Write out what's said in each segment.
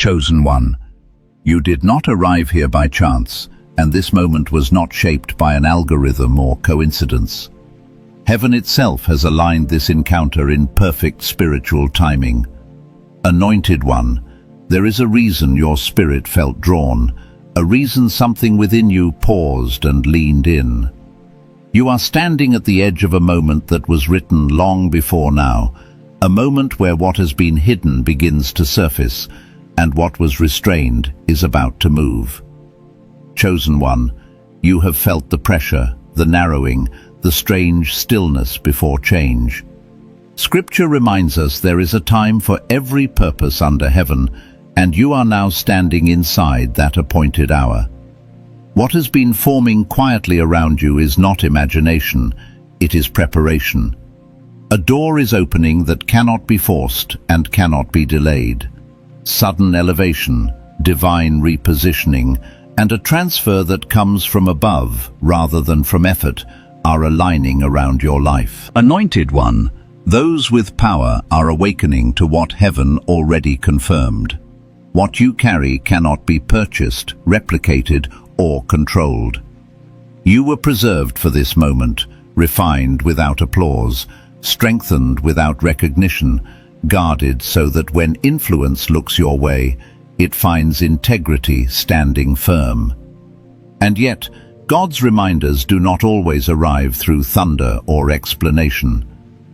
Chosen one, you did not arrive here by chance, and this moment was not shaped by an algorithm or coincidence. Heaven itself has aligned this encounter in perfect spiritual timing. Anointed one, there is a reason your spirit felt drawn, a reason something within you paused and leaned in. You are standing at the edge of a moment that was written long before now, a moment where what has been hidden begins to surface, and what was restrained is about to move. Chosen one, you have felt the pressure, the narrowing, the strange stillness before change. Scripture reminds us there is a time for every purpose under heaven, and you are now standing inside that appointed hour. What has been forming quietly around you is not imagination, it is preparation. A door is opening that cannot be forced and cannot be delayed. Sudden elevation, divine repositioning, and a transfer that comes from above rather than from effort are aligning around your life. Anointed one, those with power are awakening to what heaven already confirmed. What you carry cannot be purchased, replicated, or controlled. You were preserved for this moment, refined without applause, strengthened without recognition, guarded so that when influence looks your way, it finds integrity standing firm. And yet, God's reminders do not always arrive through thunder or explanation.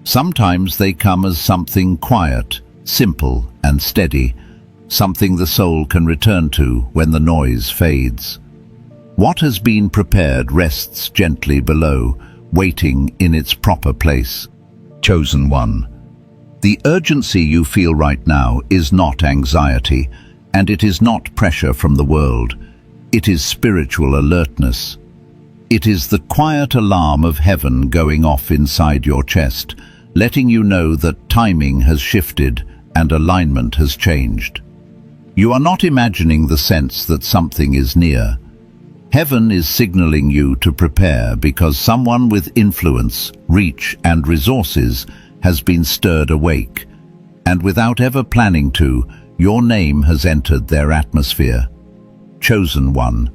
Sometimes they come as something quiet, simple, and steady, something the soul can return to when the noise fades. What has been prepared rests gently below, waiting in its proper place. Chosen one, the urgency you feel right now is not anxiety, and it is not pressure from the world. It is spiritual alertness. It is the quiet alarm of heaven going off inside your chest, letting you know that timing has shifted and alignment has changed. You are not imagining the sense that something is near. Heaven is signaling you to prepare because someone with influence, reach, and resources has been stirred awake, and without ever planning to, your name has entered their atmosphere. Chosen one,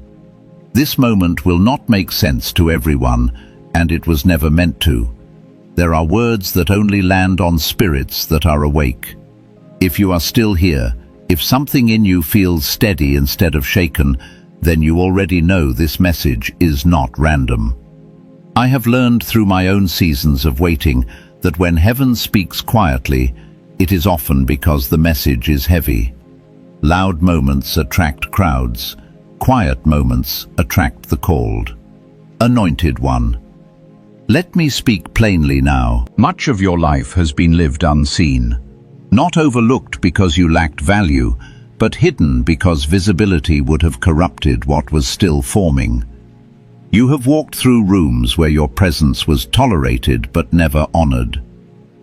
this moment will not make sense to everyone, and it was never meant to. There are words that only land on spirits that are awake. If you are still here, if something in you feels steady instead of shaken, then you already know this message is not random. I have learned through my own seasons of waiting that when heaven speaks quietly, it is often because the message is heavy. Loud moments attract crowds. Quiet moments attract the called. Anointed one, let me speak plainly now. Much of your life has been lived unseen. Not overlooked because you lacked value, but hidden because visibility would have corrupted what was still forming. You have walked through rooms where your presence was tolerated but never honored.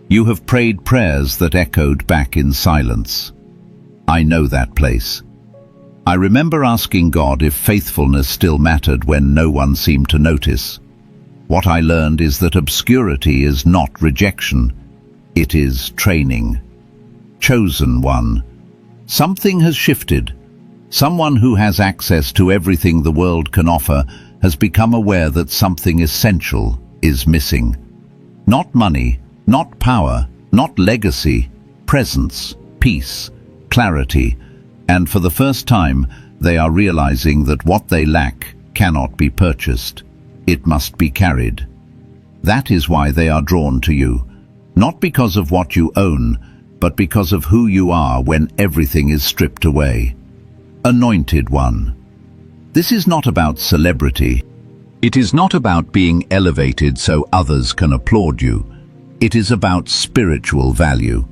You have prayed prayers that echoed back in silence. I know that place. I remember asking God if faithfulness still mattered when no one seemed to notice. What I learned is that obscurity is not rejection, it is training. Chosen one, something has shifted. Someone who has access to everything the world can offer has become aware that something essential is missing. Not money, not power, not legacy, presence, peace, clarity, and for the first time they are realizing that what they lack cannot be purchased. It must be carried. That is why they are drawn to you, not because of what you own, but because of who you are when everything is stripped away. Anointed one, this is not about celebrity. It is not about being elevated so others can applaud you. It is about spiritual value,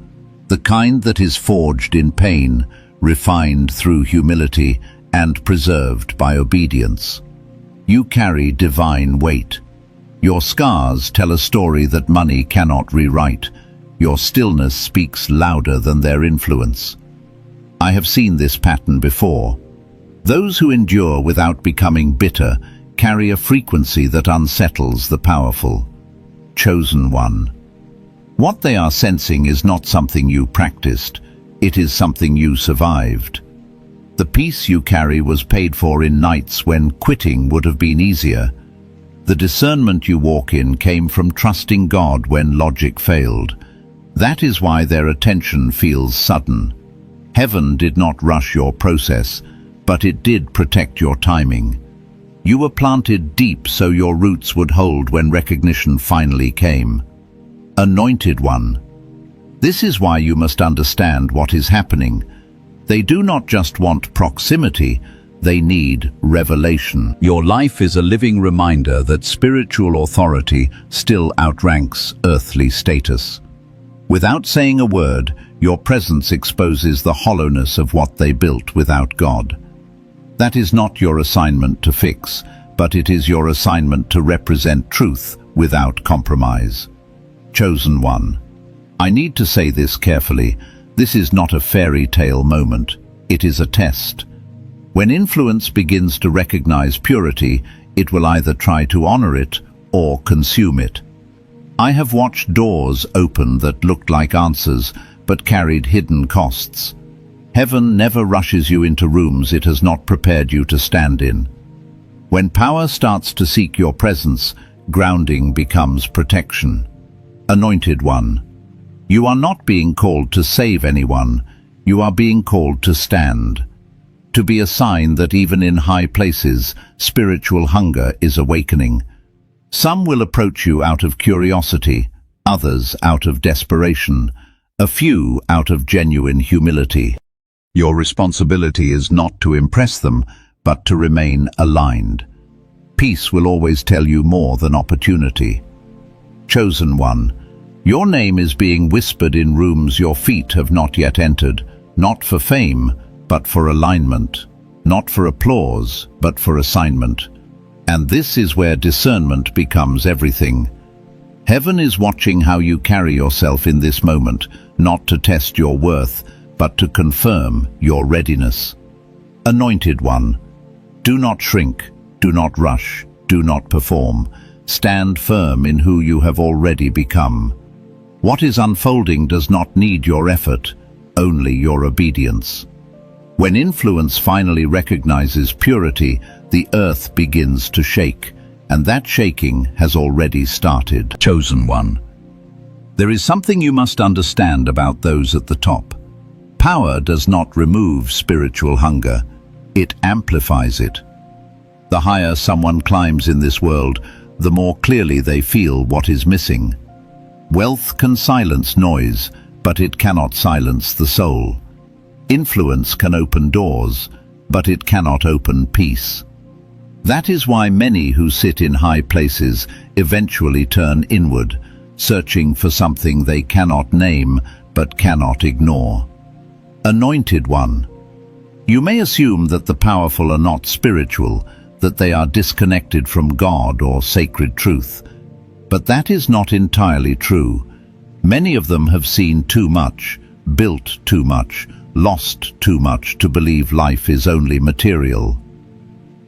the kind that is forged in pain, refined through humility, and preserved by obedience. You carry divine weight. Your scars tell a story that money cannot rewrite. Your stillness speaks louder than their influence. I have seen this pattern before. Those who endure without becoming bitter carry a frequency that unsettles the powerful. Chosen one, what they are sensing is not something you practiced, it is something you survived. The peace you carry was paid for in nights when quitting would have been easier. The discernment you walk in came from trusting God when logic failed. That is why their attention feels sudden. Heaven did not rush your process, but it did protect your timing. You were planted deep so your roots would hold when recognition finally came. Anointed one. This is why you must understand what is happening. They do not just want proximity, they need revelation. Your life is a living reminder that spiritual authority still outranks earthly status. Without saying a word, your presence exposes the hollowness of what they built without God. That is not your assignment to fix, but it is your assignment to represent truth without compromise. Chosen one. I need to say this carefully. This is not a fairy tale moment. It is a test. When influence begins to recognize purity, it will either try to honor it or consume it. I have watched doors open that looked like answers, but carried hidden costs. Heaven never rushes you into rooms it has not prepared you to stand in. When power starts to seek your presence, grounding becomes protection. Anointed one. You are not being called to save anyone, you are being called to stand. To be a sign that even in high places, spiritual hunger is awakening. Some will approach you out of curiosity, others out of desperation, a few out of genuine humility. Your responsibility is not to impress them, but to remain aligned. Peace will always tell you more than opportunity. Chosen one. Your name is being whispered in rooms your feet have not yet entered, not for fame, but for alignment, not for applause, but for assignment. And this is where discernment becomes everything. Heaven is watching how you carry yourself in this moment, not to test your worth, but to confirm your readiness. Anointed one. Do not shrink, do not rush, do not perform. Stand firm in who you have already become. What is unfolding does not need your effort, only your obedience. When influence finally recognizes purity, the earth begins to shake, and that shaking has already started. Chosen one. There is something you must understand about those at the top. Power does not remove spiritual hunger, it amplifies it. The higher someone climbs in this world, the more clearly they feel what is missing. Wealth can silence noise, but it cannot silence the soul. Influence can open doors, but it cannot open peace. That is why many who sit in high places eventually turn inward, searching for something they cannot name but cannot ignore. Anointed one. You may assume that the powerful are not spiritual, that they are disconnected from God or sacred truth. But that is not entirely true. Many of them have seen too much, built too much, lost too much to believe life is only material.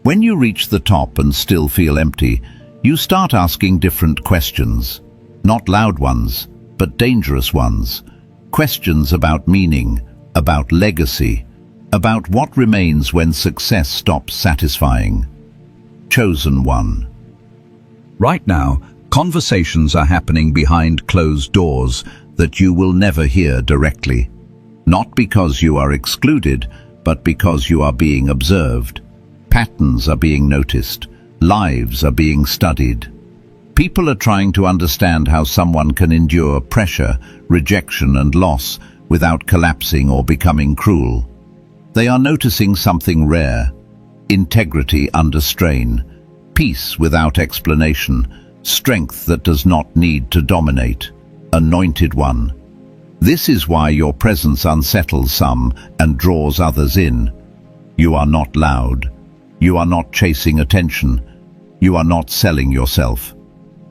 When you reach the top and still feel empty, you start asking different questions. Not loud ones, but dangerous ones. Questions about meaning, about legacy, about what remains when success stops satisfying. Chosen one. Right now, conversations are happening behind closed doors that you will never hear directly. Not because you are excluded, but because you are being observed. Patterns are being noticed. Lives are being studied. People are trying to understand how someone can endure pressure, rejection and loss without collapsing or becoming cruel. They are noticing something rare: integrity under strain, peace without explanation, strength that does not need to dominate. Anointed one. This is why your presence unsettles some and draws others in. You are not loud. You are not chasing attention. You are not selling yourself.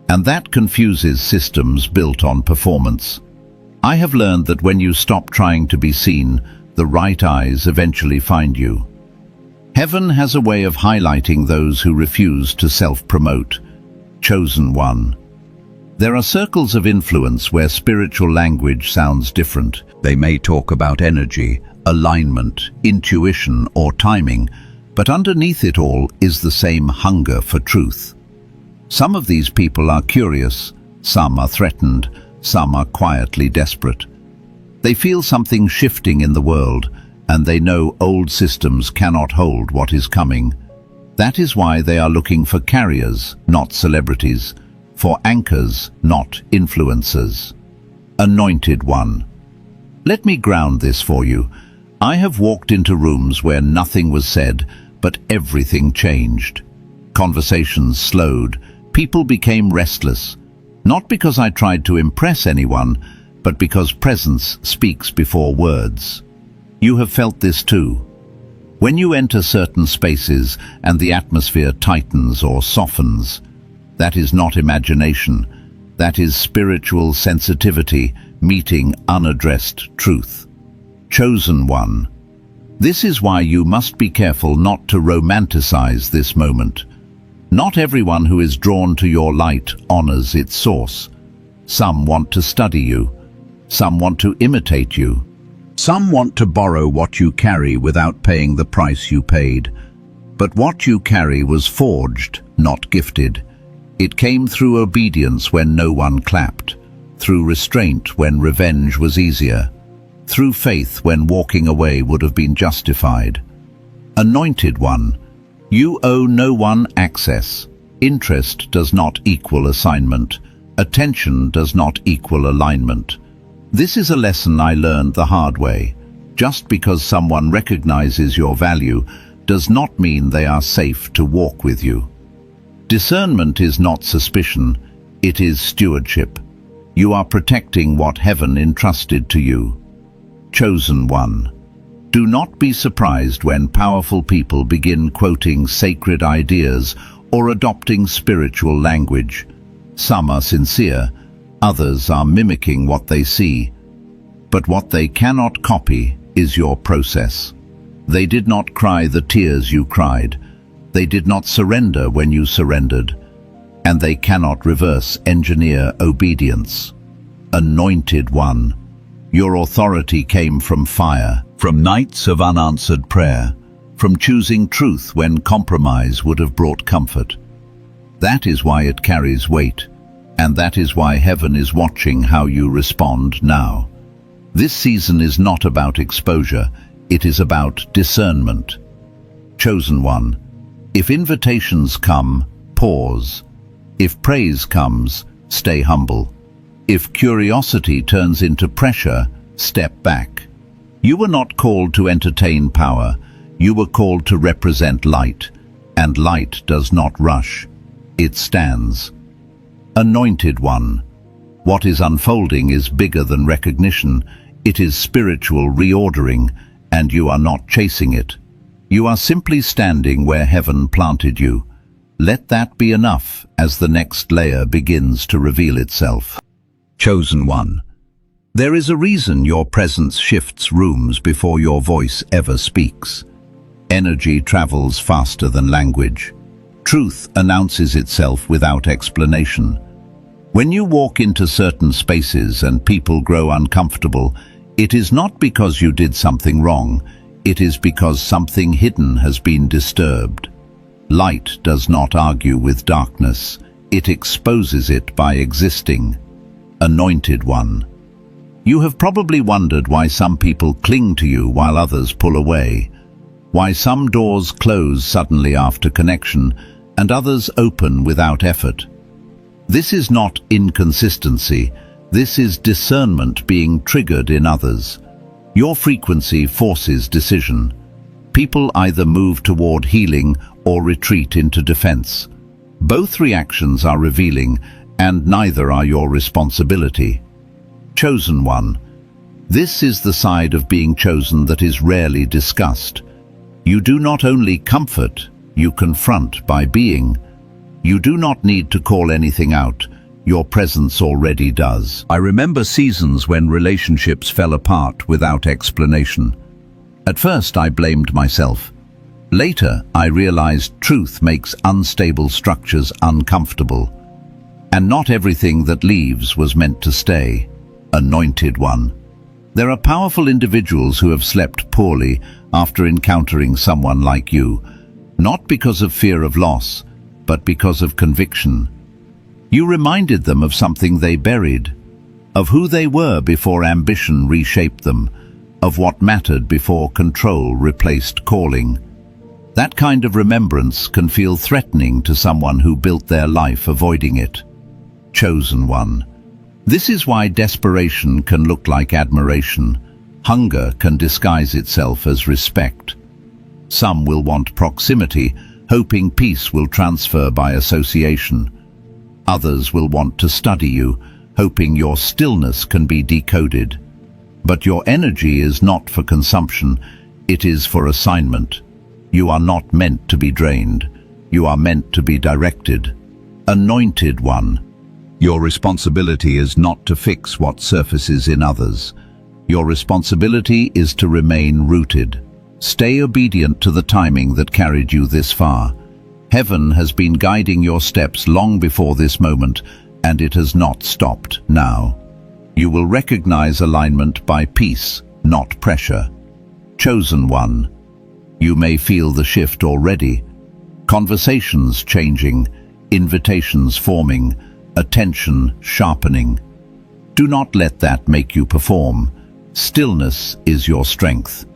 And that confuses systems built on performance. I have learned that when you stop trying to be seen, the right eyes eventually find you. Heaven has a way of highlighting those who refuse to self-promote. Chosen one. There are circles of influence where spiritual language sounds different. They may talk about energy, alignment, intuition, or timing, but underneath it all is the same hunger for truth. Some of these people are curious, some are threatened, some are quietly desperate. They feel something shifting in the world, and they know old systems cannot hold what is coming. That is why they are looking for carriers, not celebrities, for anchors, not influencers. Anointed One. Let me ground this for you. I have walked into rooms where nothing was said, but everything changed. Conversations slowed, people became restless, not because I tried to impress anyone, but because presence speaks before words. You have felt this too. When you enter certain spaces and the atmosphere tightens or softens, that is not imagination, that is spiritual sensitivity meeting unaddressed truth. Chosen One. This is why you must be careful not to romanticize this moment. Not everyone who is drawn to your light honors its source. Some want to study you. Some want to imitate you. Some want to borrow what you carry without paying the price you paid. But what you carry was forged, not gifted. It came through obedience when no one clapped, through restraint when revenge was easier, through faith when walking away would have been justified. Anointed One. You owe no one access. Interest does not equal assignment. Attention does not equal alignment. This is a lesson I learned the hard way. Just because someone recognizes your value does not mean they are safe to walk with you. Discernment is not suspicion, it is stewardship. You are protecting what heaven entrusted to you. Chosen One. Do not be surprised when powerful people begin quoting sacred ideas or adopting spiritual language. Some are sincere, others are mimicking what they see. But what they cannot copy is your process. They did not cry the tears you cried. They did not surrender when you surrendered. And they cannot reverse engineer obedience. Anointed One. Your authority came from fire, from nights of unanswered prayer, from choosing truth when compromise would have brought comfort. That is why it carries weight, and that is why heaven is watching how you respond now. This season is not about exposure, it is about discernment. Chosen One. If invitations come, pause. If praise comes, stay humble. If curiosity turns into pressure, step back. You were not called to entertain power, you were called to represent light, and light does not rush. It stands. Anointed One. What is unfolding is bigger than recognition. It is spiritual reordering, and you are not chasing it. You are simply standing where heaven planted you. Let that be enough as the next layer begins to reveal itself. Chosen One. There is a reason your presence shifts rooms before your voice ever speaks. Energy travels faster than language. Truth announces itself without explanation. When you walk into certain spaces and people grow uncomfortable, it is not because you did something wrong, it is because something hidden has been disturbed. Light does not argue with darkness, it exposes it by existing. Anointed One. You have probably wondered why some people cling to you while others pull away, why some doors close suddenly after connection and others open without effort. This is not inconsistency, this is discernment being triggered in others. Your frequency forces decision. People either move toward healing or retreat into defense. Both reactions are revealing, and neither are your responsibility. Chosen One. This is the side of being chosen that is rarely discussed. You do not only comfort, you confront by being. You do not need to call anything out. Your presence already does. I remember seasons when relationships fell apart without explanation. At first I blamed myself. Later I realized truth makes unstable structures uncomfortable. And not everything that leaves was meant to stay. Anointed One. There are powerful individuals who have slept poorly after encountering someone like you, not because of fear of loss, but because of conviction. You reminded them of something they buried, of who they were before ambition reshaped them, of what mattered before control replaced calling. That kind of remembrance can feel threatening to someone who built their life avoiding it. Chosen one. This is why desperation can look like admiration. Hunger can disguise itself as respect. Some will want proximity, hoping peace will transfer by association. Others will want to study you, hoping your stillness can be decoded. But your energy is not for consumption, it is for assignment. You are not meant to be drained. You are meant to be directed. Anointed one. Your responsibility is not to fix what surfaces in others. Your responsibility is to remain rooted. Stay obedient to the timing that carried you this far. Heaven has been guiding your steps long before this moment, and it has not stopped now. You will recognize alignment by peace, not pressure. Chosen one. You may feel the shift already. Conversations changing, invitations forming, attention sharpening. Do not let that make you perform. Stillness is your strength.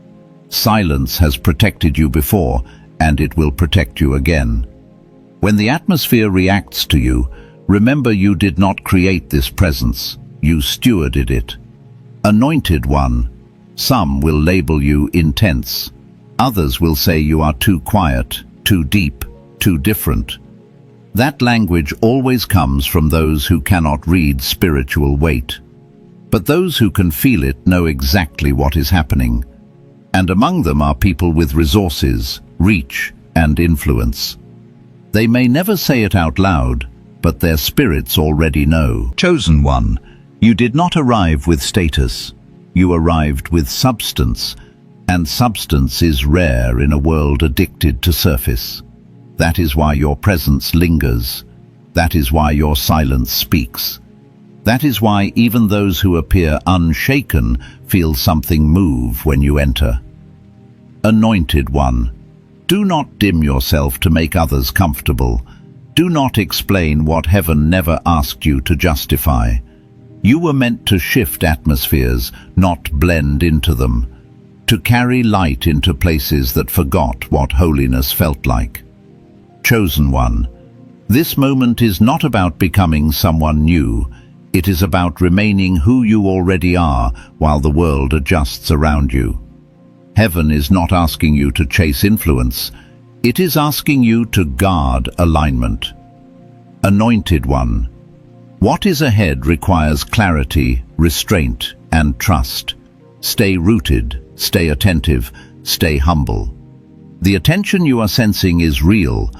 Silence has protected you before, and it will protect you again. When the atmosphere reacts to you, remember you did not create this presence, you stewarded it. Anointed one. Some will label you intense. Others will say you are too quiet, too deep, too different. That language always comes from those who cannot read spiritual weight. But those who can feel it know exactly what is happening. And among them are people with resources, reach, and influence. They may never say it out loud, but their spirits already know. Chosen one, you did not arrive with status. You arrived with substance, and substance is rare in a world addicted to surface. That is why your presence lingers. That is why your silence speaks. That is why even those who appear unshaken feel something move when you enter. Anointed one. Do not dim yourself to make others comfortable. Do not explain what heaven never asked you to justify. You were meant to shift atmospheres, not blend into them. To carry light into places that forgot what holiness felt like. Chosen one. This moment is not about becoming someone new. It is about remaining who you already are while the world adjusts around you. Heaven is not asking you to chase influence. It is asking you to guard alignment. Anointed one. What is ahead requires clarity, restraint, and trust. Stay rooted, stay attentive, stay humble. The attention you are sensing is real,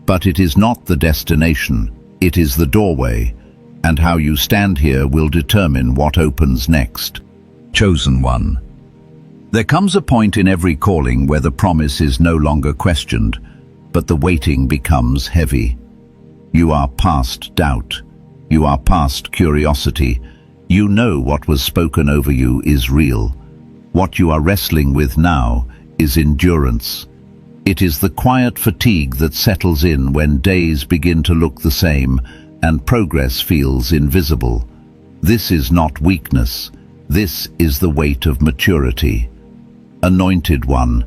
but it is not the destination. It is the doorway, and how you stand here will determine what opens next. Chosen one. There comes a point in every calling where the promise is no longer questioned, but the waiting becomes heavy. You are past doubt. You are past curiosity. You know what was spoken over you is real. What you are wrestling with now is endurance. It is the quiet fatigue that settles in when days begin to look the same and progress feels invisible. This is not weakness. This is the weight of maturity. Anointed one.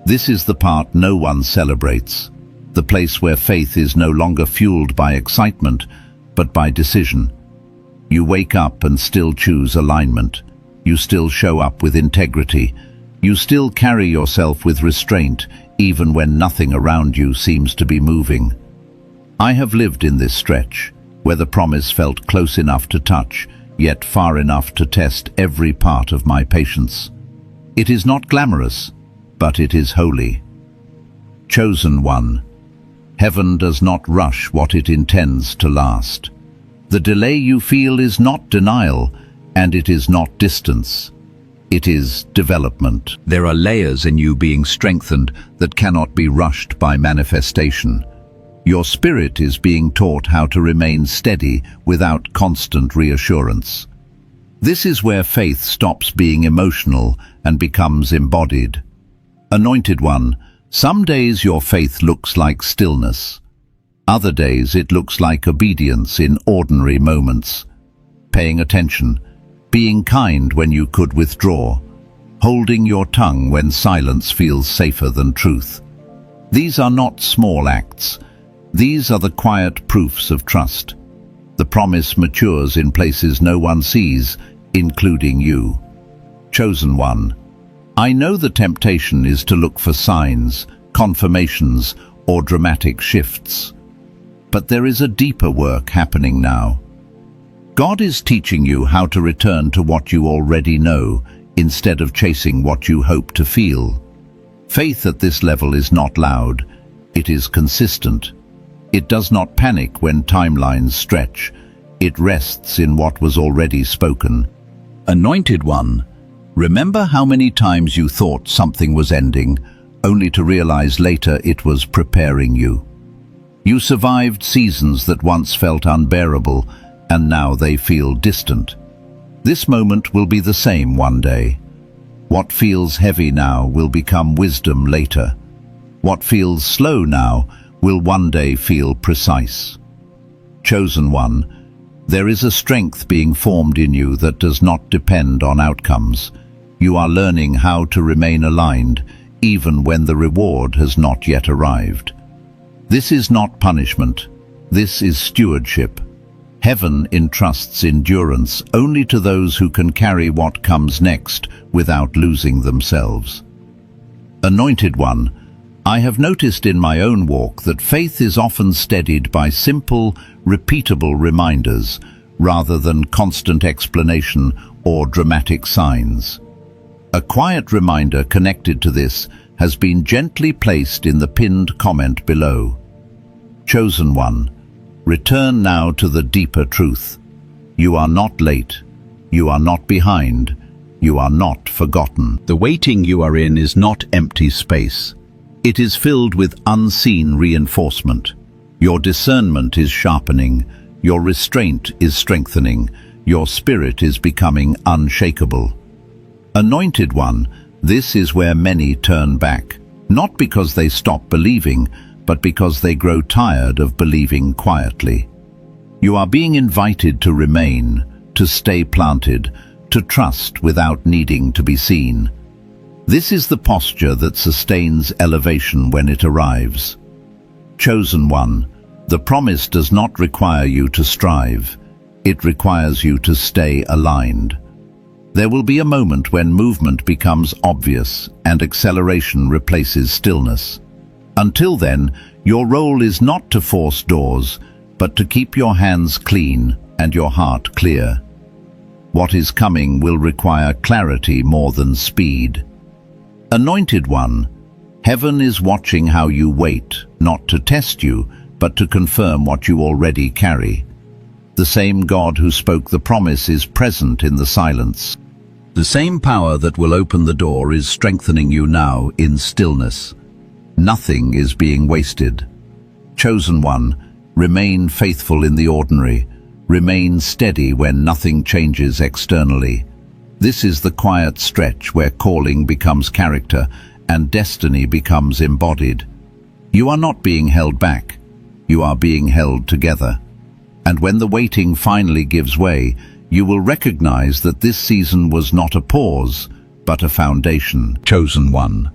This is the part no one celebrates. The place where faith is no longer fueled by excitement, but by decision. You wake up and still choose alignment. You still show up with integrity. You still carry yourself with restraint, even when nothing around you seems to be moving. I have lived in this stretch, where the promise felt close enough to touch, yet far enough to test every part of my patience. It is not glamorous, but it is holy. Chosen one. Heaven does not rush what it intends to last. The delay you feel is not denial, and it is not distance. It is development. There are layers in you being strengthened that cannot be rushed by manifestation. Your spirit is being taught how to remain steady without constant reassurance. This is where faith stops being emotional and becomes embodied. Anointed One, some days your faith looks like stillness. Other days it looks like obedience in ordinary moments. Paying attention, being kind when you could withdraw, holding your tongue when silence feels safer than truth. These are not small acts. These are the quiet proofs of trust. The promise matures in places no one sees, including you. Chosen One, I know the temptation is to look for signs, confirmations, or dramatic shifts. But there is a deeper work happening now. God is teaching you how to return to what you already know, instead of chasing what you hope to feel. Faith at this level is not loud, it is consistent. It does not panic when timelines stretch. It rests in what was already spoken. Anointed One, remember how many times you thought something was ending, only to realize later it was preparing you. You survived seasons that once felt unbearable, and now they feel distant. This moment will be the same one day. What feels heavy now will become wisdom later. What feels slow now will one day feel precise. Chosen One, there is a strength being formed in you that does not depend on outcomes. You are learning how to remain aligned, even when the reward has not yet arrived. This is not punishment. This is stewardship. Heaven entrusts endurance only to those who can carry what comes next without losing themselves. Anointed One, I have noticed in my own walk that faith is often steadied by simple, repeatable reminders, rather than constant explanation or dramatic signs. A quiet reminder connected to this has been gently placed in the pinned comment below. Chosen One, return now to the deeper truth. You are not late. You are not behind. You are not forgotten. The waiting you are in is not empty space. It is filled with unseen reinforcement. Your discernment is sharpening. Your restraint is strengthening. Your spirit is becoming unshakable. Anointed One, this is where many turn back, not because they stop believing, but because they grow tired of believing quietly. You are being invited to remain, to stay planted, to trust without needing to be seen. This is the posture that sustains elevation when it arrives. Chosen One, the promise does not require you to strive. It requires you to stay aligned. There will be a moment when movement becomes obvious and acceleration replaces stillness. Until then, your role is not to force doors, but to keep your hands clean and your heart clear. What is coming will require clarity more than speed. Anointed One, heaven is watching how you wait, not to test you, but to confirm what you already carry. The same God who spoke the promise is present in the silence. The same power that will open the door is strengthening you now in stillness. Nothing is being wasted. Chosen One, remain faithful in the ordinary. Remain steady when nothing changes externally. This is the quiet stretch where calling becomes character and destiny becomes embodied. You are not being held back. You are being held together. And when the waiting finally gives way, you will recognize that this season was not a pause, but a foundation. Chosen One.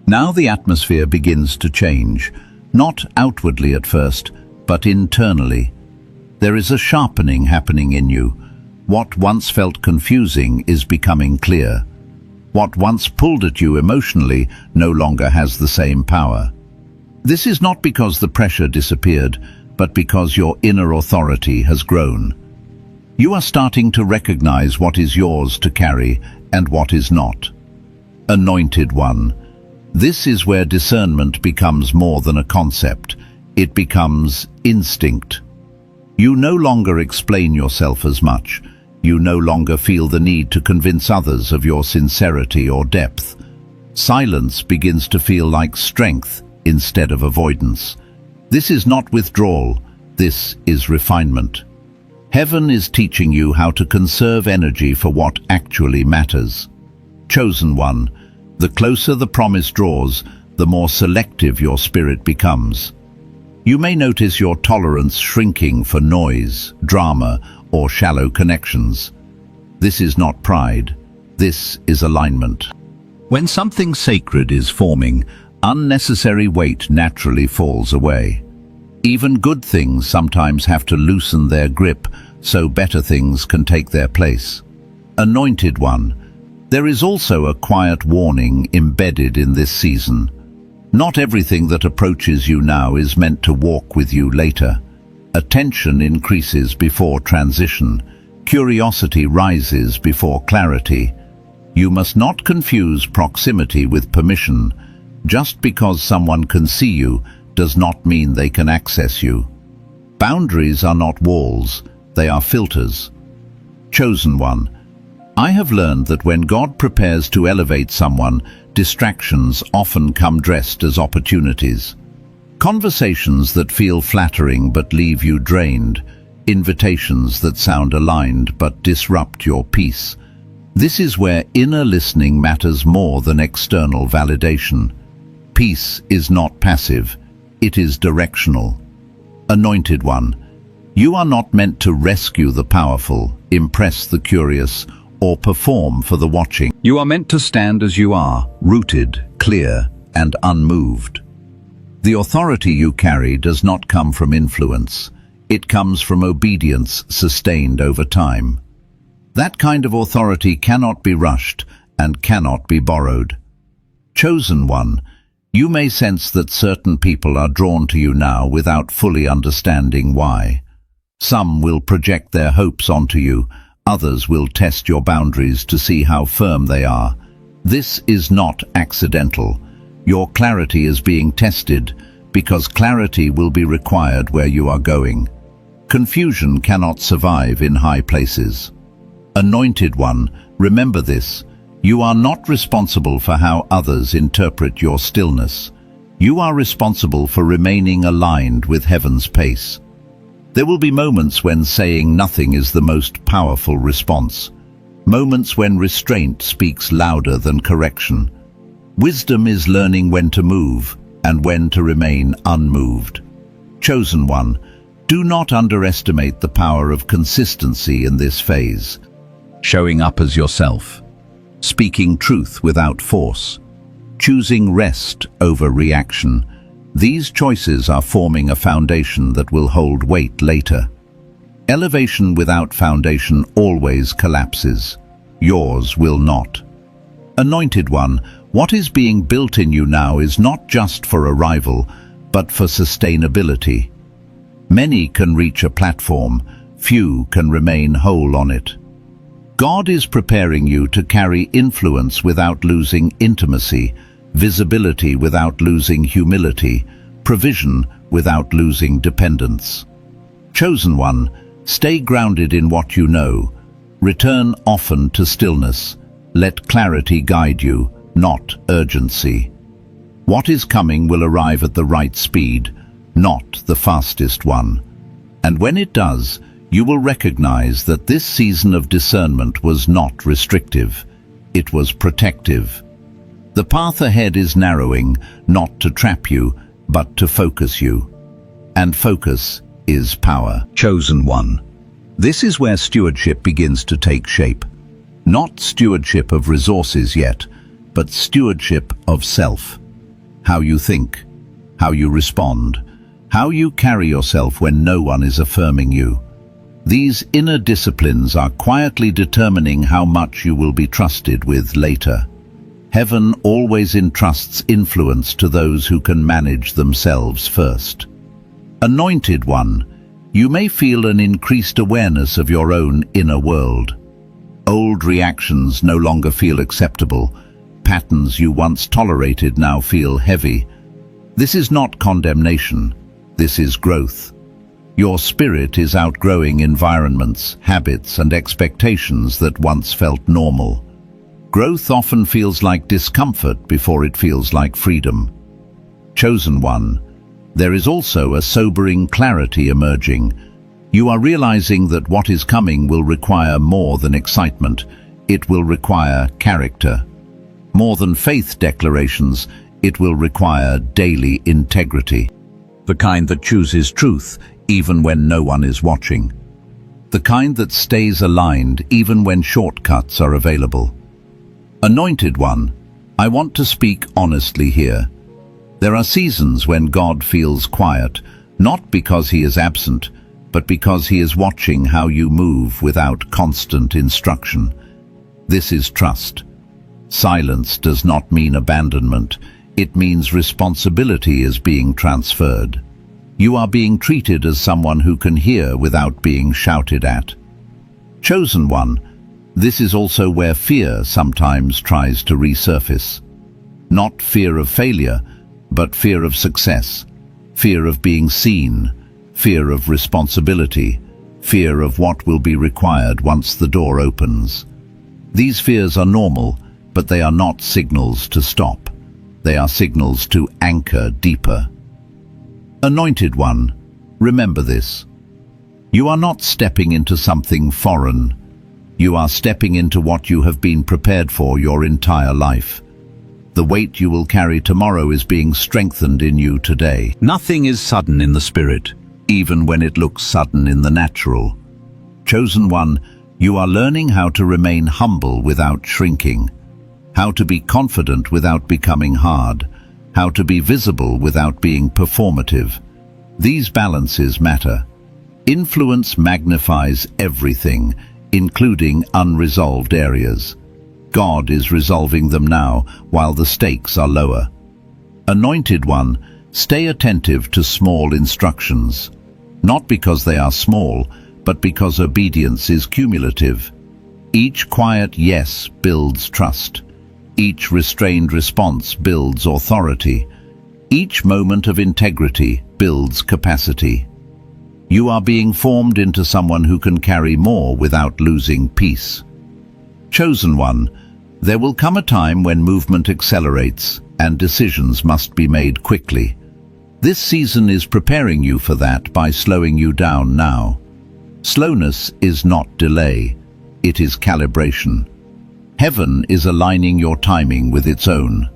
Now the atmosphere begins to change, not outwardly at first, but internally. There is a sharpening happening in you. What once felt confusing is becoming clear. What once pulled at you emotionally no longer has the same power. This is not because the pressure disappeared, but because your inner authority has grown. You are starting to recognize what is yours to carry and what is not. Anointed One, this is where discernment becomes more than a concept. It becomes instinct. You no longer explain yourself as much. You no longer feel the need to convince others of your sincerity or depth. Silence begins to feel like strength instead of avoidance. This is not withdrawal. This is refinement. Heaven is teaching you how to conserve energy for what actually matters. Chosen one, the closer the promise draws, the more selective your spirit becomes. You may notice your tolerance shrinking for noise, drama, or shallow connections. This is not pride. This is alignment. When something sacred is forming, unnecessary weight naturally falls away. Even good things sometimes have to loosen their grip so better things can take their place. Anointed one, there is also a quiet warning embedded in this season. Not everything that approaches you now is meant to walk with you later. Attention increases before transition. Curiosity rises before clarity. You must not confuse proximity with permission. Just because someone can see you does not mean they can access you. Boundaries are not walls, they are filters. Chosen one, I have learned that when God prepares to elevate someone, distractions often come dressed as opportunities. Conversations that feel flattering but leave you drained, invitations that sound aligned but disrupt your peace. This is where inner listening matters more than external validation. Peace is not passive, it is directional. Anointed one, you are not meant to rescue the powerful, impress the curious, or perform for the watching. You are meant to stand as you are, rooted, clear, and unmoved. The authority you carry does not come from influence. It comes from obedience sustained over time. That kind of authority cannot be rushed and cannot be borrowed. Chosen one, you may sense that certain people are drawn to you now without fully understanding why. Some will project their hopes onto you, others will test your boundaries to see how firm they are. This is not accidental. Your clarity is being tested because clarity will be required where you are going. Confusion cannot survive in high places. Anointed one, remember this. You are not responsible for how others interpret your stillness. You are responsible for remaining aligned with heaven's pace. There will be moments when saying nothing is the most powerful response. Moments when restraint speaks louder than correction. Wisdom is learning when to move and when to remain unmoved. Chosen one, do not underestimate the power of consistency in this phase. Showing up as yourself. Speaking truth without force. Choosing rest over reaction. These choices are forming a foundation that will hold weight later. Elevation without foundation always collapses. Yours will not. Anointed one, what is being built in you now is not just for arrival, but for sustainability. Many can reach a platform, few can remain whole on it. God is preparing you to carry influence without losing intimacy, visibility without losing humility, provision without losing dependence. Chosen one, stay grounded in what you know. Return often to stillness. Let clarity guide you, not urgency. What is coming will arrive at the right speed, not the fastest one. And when it does, you will recognize that this season of discernment was not restrictive. It was protective. The path ahead is narrowing, not to trap you, but to focus you. And focus is power. Chosen one. This is where stewardship begins to take shape. Not stewardship of resources yet, but stewardship of self. How you think, how you respond, how you carry yourself when no one is affirming you. These inner disciplines are quietly determining how much you will be trusted with later. Heaven always entrusts influence to those who can manage themselves first. Anointed one, you may feel an increased awareness of your own inner world. Old reactions no longer feel acceptable. Patterns you once tolerated now feel heavy. This is not condemnation. This is growth. Your spirit is outgrowing environments, habits, and expectations that once felt normal. Growth often feels like discomfort before it feels like freedom. Chosen one, there is also a sobering clarity emerging. You are realizing that what is coming will require more than excitement. It will require character. More than faith declarations, it will require daily integrity. The kind that chooses truth even when no one is watching. The kind that stays aligned even when shortcuts are available. Anointed One, I want to speak honestly here. There are seasons when God feels quiet, not because he is absent, but because he is watching how you move without constant instruction. This is trust. Silence does not mean abandonment. It means responsibility is being transferred. You are being treated as someone who can hear without being shouted at. Chosen One, this is also where fear sometimes tries to resurface. Not fear of failure, but fear of success, fear of being seen, fear of responsibility, fear of what will be required once the door opens. These fears are normal, but they are not signals to stop. They are signals to anchor deeper. Anointed One, remember this. You are not stepping into something foreign. You are stepping into what you have been prepared for your entire life. The weight you will carry tomorrow is being strengthened in you today. Nothing is sudden in the spirit, even when it looks sudden in the natural. Chosen One, you are learning how to remain humble without shrinking, how to be confident without becoming hard, how to be visible without being performative. These balances matter. Influence magnifies everything, including unresolved areas. God is resolving them now while the stakes are lower. Anointed One, stay attentive to small instructions, not because they are small, but because obedience is cumulative. Each quiet yes builds trust. Each restrained response builds authority. Each moment of integrity builds capacity. You are being formed into someone who can carry more without losing peace. Chosen One, there will come a time when movement accelerates and decisions must be made quickly. This season is preparing you for that by slowing you down now. Slowness is not delay, it is calibration. Heaven is aligning your timing with its own.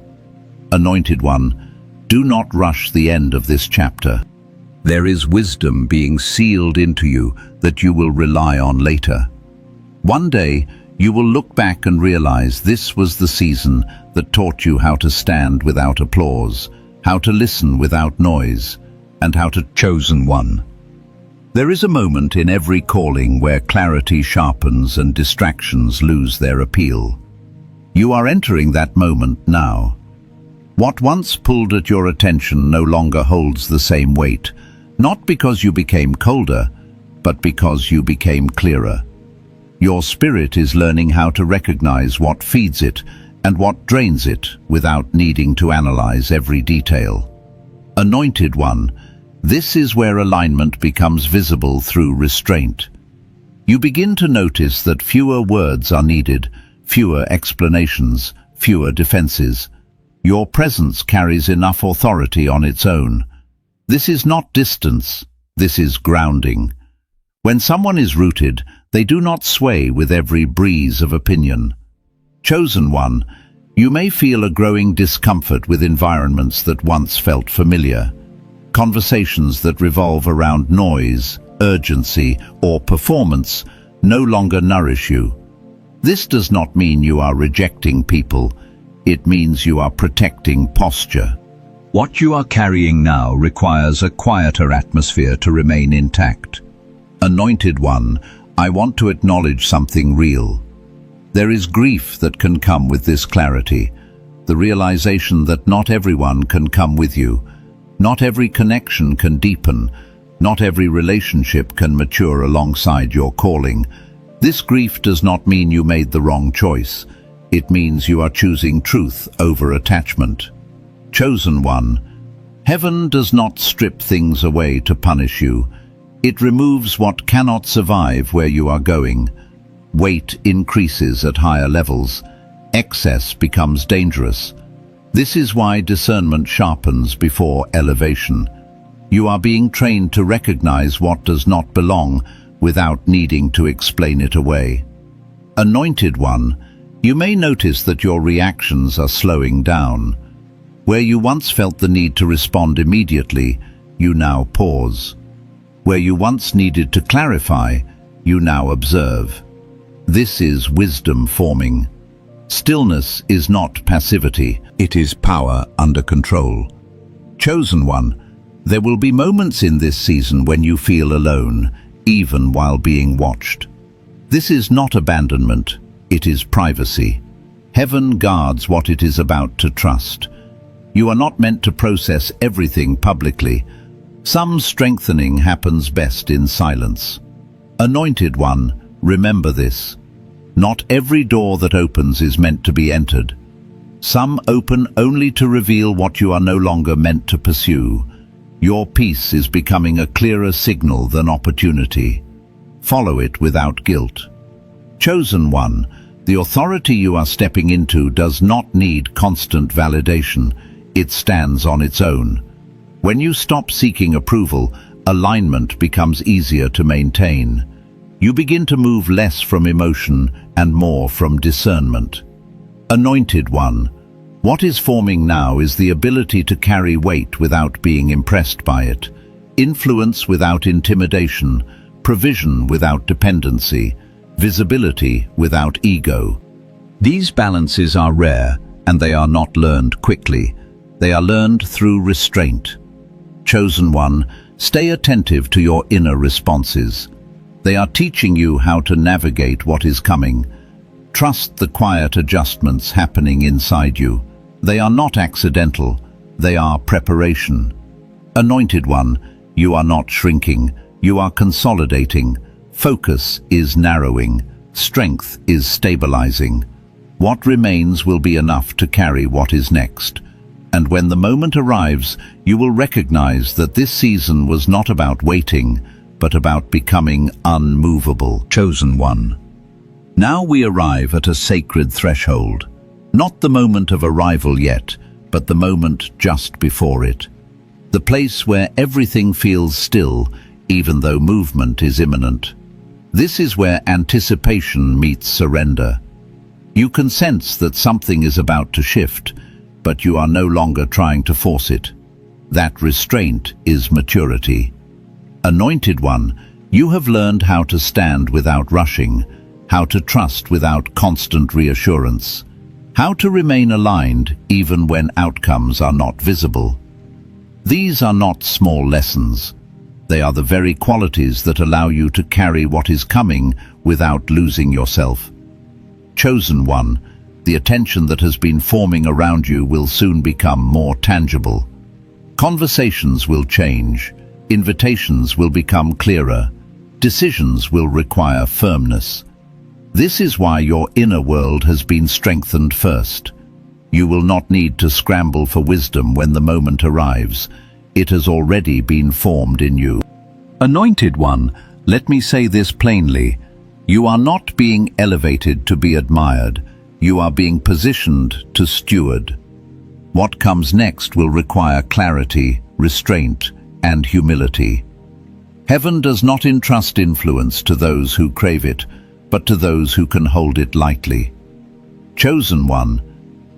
Anointed One, do not rush the end of this chapter. There is wisdom being sealed into you that you will rely on later. One day, you will look back and realize this was the season that taught you how to stand without applause, how to listen without noise, and how to chosen one. There is a moment in every calling where clarity sharpens and distractions lose their appeal. You are entering that moment now. What once pulled at your attention no longer holds the same weight, not because you became colder, but because you became clearer. Your spirit is learning how to recognize what feeds it and what drains it without needing to analyze every detail. Anointed One, this is where alignment becomes visible through restraint. You begin to notice that fewer words are needed, fewer explanations, fewer defenses. Your presence carries enough authority on its own. This is not distance, this is grounding. When someone is rooted, they do not sway with every breeze of opinion. Chosen One, you may feel a growing discomfort with environments that once felt familiar. Conversations that revolve around noise, urgency, or performance no longer nourish you. This does not mean you are rejecting people. It means you are protecting posture. What you are carrying now requires a quieter atmosphere to remain intact. Anointed One, I want to acknowledge something real. There is grief that can come with this clarity, the realization that not everyone can come with you. Not every connection can deepen. Not every relationship can mature alongside your calling. This grief does not mean you made the wrong choice. It means you are choosing truth over attachment. Chosen One, heaven does not strip things away to punish you. It removes what cannot survive where you are going. Weight increases at higher levels. Excess becomes dangerous. This is why discernment sharpens before elevation. You are being trained to recognize what does not belong without needing to explain it away. Anointed One, you may notice that your reactions are slowing down. Where you once felt the need to respond immediately, you now pause. Where you once needed to clarify, you now observe. This is wisdom forming. Stillness is not passivity, it is power under control. Chosen One, there will be moments in this season when you feel alone, even while being watched. This is not abandonment, it is privacy. Heaven guards what it is about to trust. You are not meant to process everything publicly. Some strengthening happens best in silence. Anointed One, remember this. Not every door that opens is meant to be entered. Some open only to reveal what you are no longer meant to pursue. Your peace is becoming a clearer signal than opportunity. Follow it without guilt. Chosen One, the authority you are stepping into does not need constant validation. It stands on its own. When you stop seeking approval, alignment becomes easier to maintain. You begin to move less from emotion and more from discernment. Anointed One, what is forming now is the ability to carry weight without being impressed by it, influence without intimidation, provision without dependency, visibility without ego. These balances are rare, and they are not learned quickly. They are learned through restraint. Chosen One, stay attentive to your inner responses. They are teaching you how to navigate what is coming. Trust the quiet adjustments happening inside you. They are not accidental, they are preparation. Anointed One, you are not shrinking, you are consolidating. Focus is narrowing, strength is stabilizing. What remains will be enough to carry what is next. And when the moment arrives, you will recognize that this season was not about waiting, but about becoming unmovable. Chosen One. Now we arrive at a sacred threshold. Not the moment of arrival yet, but the moment just before it. The place where everything feels still, even though movement is imminent. This is where anticipation meets surrender. You can sense that something is about to shift, but you are no longer trying to force it. That restraint is maturity. Anointed One, you have learned how to stand without rushing, how to trust without constant reassurance, how to remain aligned even when outcomes are not visible. These are not small lessons. They are the very qualities that allow you to carry what is coming without losing yourself. Chosen One, the attention that has been forming around you will soon become more tangible. Conversations will change, invitations will become clearer, decisions will require firmness. This is why your inner world has been strengthened first. You will not need to scramble for wisdom when the moment arrives. It has already been formed in you. Anointed One, let me say this plainly. You are not being elevated to be admired. You are being positioned to steward. What comes next will require clarity, restraint, and humility. Heaven does not entrust influence to those who crave it, but to those who can hold it lightly. Chosen One,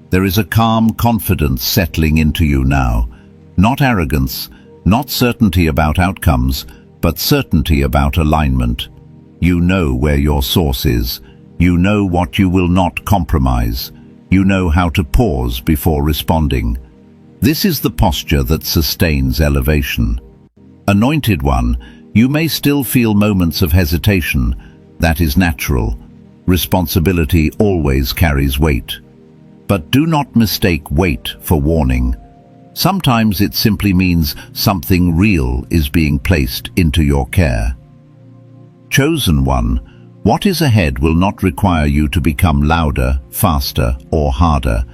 there is a calm confidence settling into you now. Not arrogance, not certainty about outcomes, but certainty about alignment. You know where your source is. You know what you will not compromise. You know how to pause before responding. This is the posture that sustains elevation. Anointed One, you may still feel moments of hesitation. That is natural. Responsibility always carries weight. But do not mistake weight for warning. Sometimes it simply means something real is being placed into your care. Chosen One, what is ahead will not require you to become louder, faster, or harder.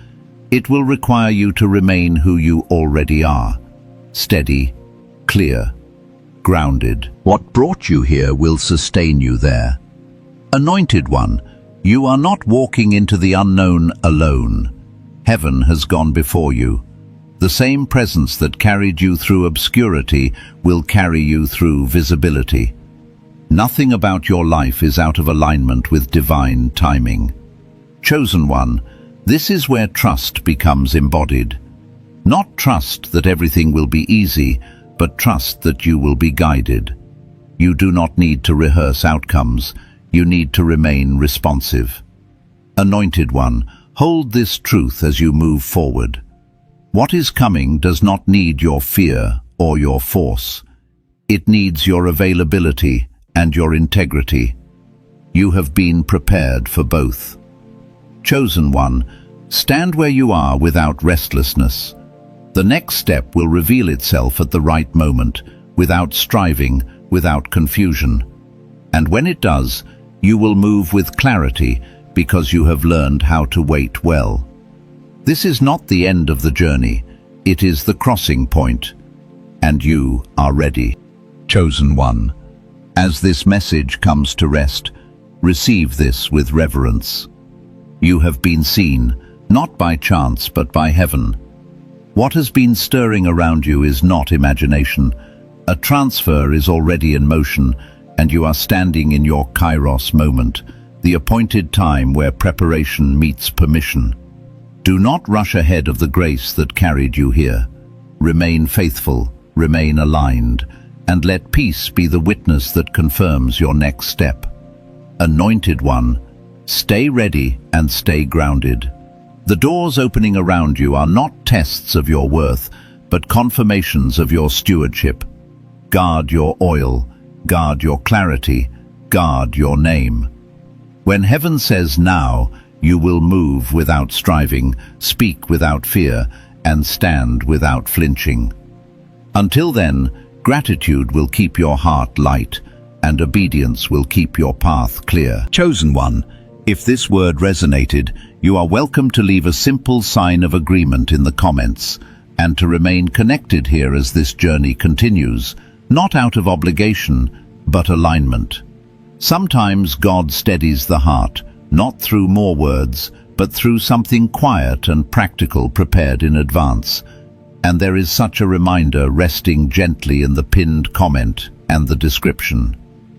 It will require you to remain who you already are. Steady, clear, grounded. What brought you here will sustain you there. Anointed One, you are not walking into the unknown alone. Heaven has gone before you. The same presence that carried you through obscurity will carry you through visibility. Nothing about your life is out of alignment with divine timing. Chosen one, this is where trust becomes embodied. Not trust that everything will be easy, but trust that you will be guided. You do not need to rehearse outcomes, you need to remain responsive. Anointed one, hold this truth as you move forward. What is coming does not need your fear or your force. It needs your availability and your integrity. You have been prepared for both. Chosen one, stand where you are without restlessness. The next step will reveal itself at the right moment, without striving, without confusion. And when it does, you will move with clarity because you have learned how to wait well. This is not the end of the journey, it is the crossing point, and you are ready. Chosen one, as this message comes to rest, receive this with reverence. You have been seen, not by chance but by heaven. What has been stirring around you is not imagination. A transfer is already in motion, and you are standing in your kairos moment, the appointed time where preparation meets permission. Do not rush ahead of the grace that carried you here. Remain faithful, remain aligned, and let peace be the witness that confirms your next step. Anointed one, stay ready and stay grounded. The doors opening around you are not tests of your worth, but confirmations of your stewardship. Guard your oil, guard your clarity, guard your name. When heaven says now, you will move without striving, speak without fear, and stand without flinching. Until then, gratitude will keep your heart light, and obedience will keep your path clear. Chosen one, if this word resonated, you are welcome to leave a simple sign of agreement in the comments, and to remain connected here as this journey continues, not out of obligation, but alignment. Sometimes God steadies the heart, not through more words, but through something quiet and practical prepared in advance. And there is such a reminder resting gently in the pinned comment and the description.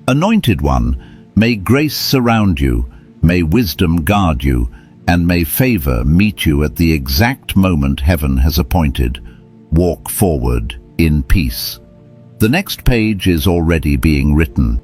Anointed one, may grace surround you, may wisdom guard you, and may favor meet you at the exact moment heaven has appointed. Walk forward in peace. The next page is already being written.